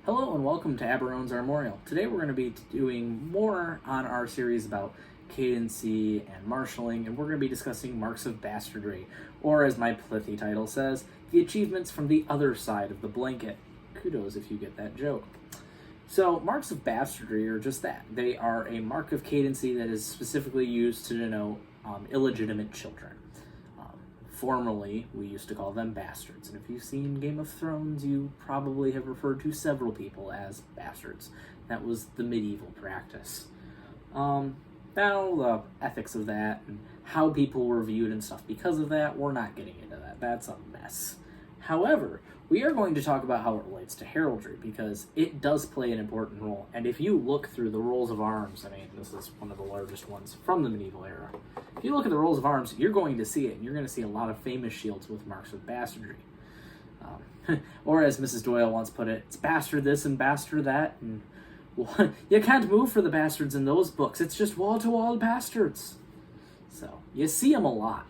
Hello and welcome to Aberone's Armorial. Today we're going to be doing more on our series about cadency and marshalling, and we're going to be discussing Marks of Bastardy, or as my pithy title says, the achievements from the other side of the blanket. Kudos if you get that joke. So, Marks of Bastardy are just that. They are a mark of cadency that is specifically used to denote illegitimate children. Formerly, we used to call them bastards, and if you've seen Game of Thrones, you probably have referred to several people as bastards. That was the medieval practice. Now, the ethics of that and how people were viewed and stuff because of that, we're not getting into that. That's a mess. However, we are going to talk about how it relates to heraldry, because it does play an important role. And if you look through the rolls of arms, I mean, this is one of the largest ones from the medieval era. If you look at the rolls of arms, you're going to see it, and you're going to see a lot of famous shields with marks of bastardy. Or as Mrs. Doyle once put it, it's bastard this and bastard that, and well, you can't move for the bastards in those books. It's just wall-to-wall bastards. So, you see them a lot.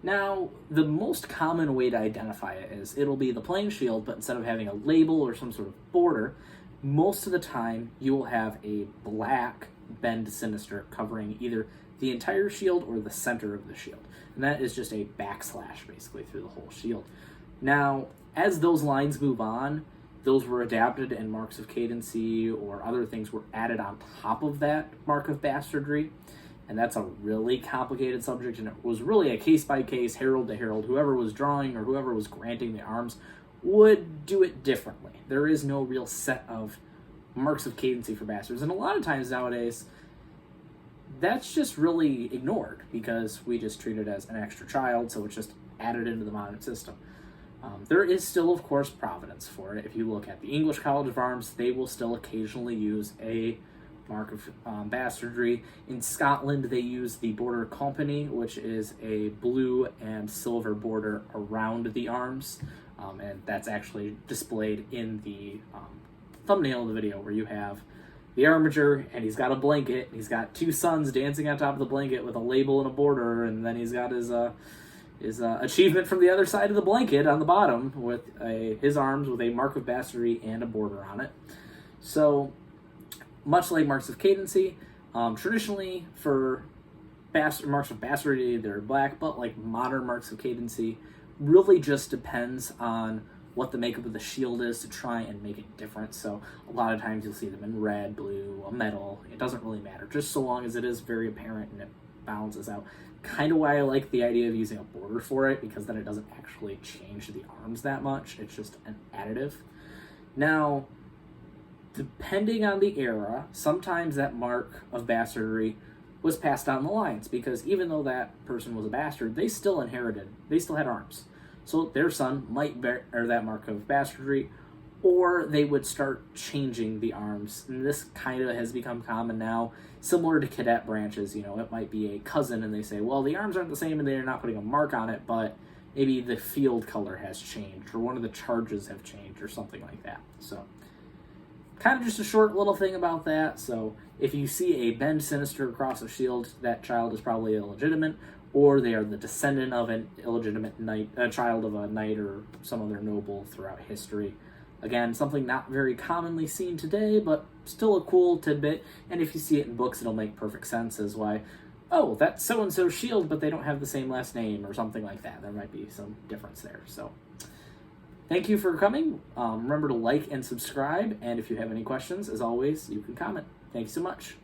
Now, the most common way to identify it is it'll be the plain shield, but instead of having a label or some sort of border, most of the time you will have a black bend sinister covering either the entire shield or the center of the shield. And that is just a backslash, basically, through the whole shield. Now, as those lines move on, those were adapted and marks of cadency or other things were added on top of that mark of bastardry. And that's a really complicated subject, and it was really a case-by-case, herald-to-herald. Whoever was drawing or whoever was granting the arms would do it differently. There is no real set of marks of cadency for bastards, and a lot of times nowadays, that's just really ignored, because we just treat it as an extra child, so it's just added into the modern system. There is still, of course, providence for it. If you look at the English College of Arms, they will still occasionally use a mark of bastardry. In Scotland, they use the Border Company, which is a blue and silver border around the arms, and that's actually displayed in the thumbnail of the video, where you have the armiger, and he's got a blanket, and he's got two sons dancing on top of the blanket with a label and a border, and then he's got his achievement from the other side of the blanket on the bottom with his arms with a mark of bastardy and a border on it. So, much like marks of cadency, traditionally for marks of bastardy, they're black, but like modern marks of cadency really just depends on what the makeup of the shield is to try and make it different. So a lot of times you'll see them in red, blue, a metal. It doesn't really matter, just so long as it is very apparent and it balances out. Kind of why I like the idea of using a border for it, because then it doesn't actually change the arms that much. It's just an additive. Now, depending on the era, sometimes that mark of bastardry was passed down the lines, because even though that person was a bastard, they still had arms. So their son might bear that mark of bastardry, or they would start changing the arms. And this kind of has become common now, similar to cadet branches. You know, it might be a cousin, and they say, well, the arms aren't the same, and they're not putting a mark on it, but maybe the field color has changed, or one of the charges have changed, or something like that. So, kind of just a short little thing about that. So if you see a bend sinister across a shield, that child is probably illegitimate, or they are the descendant of an illegitimate knight, a child of a knight or some other noble throughout history. Again, something not very commonly seen today, but still a cool tidbit. And if you see it in books, it'll make perfect sense as why, oh, that's so-and-so's shield, but they don't have the same last name or something like that. There might be some difference there. So, thank you for coming. Remember to like and subscribe, and if you have any questions, as always, you can comment. Thank you so much.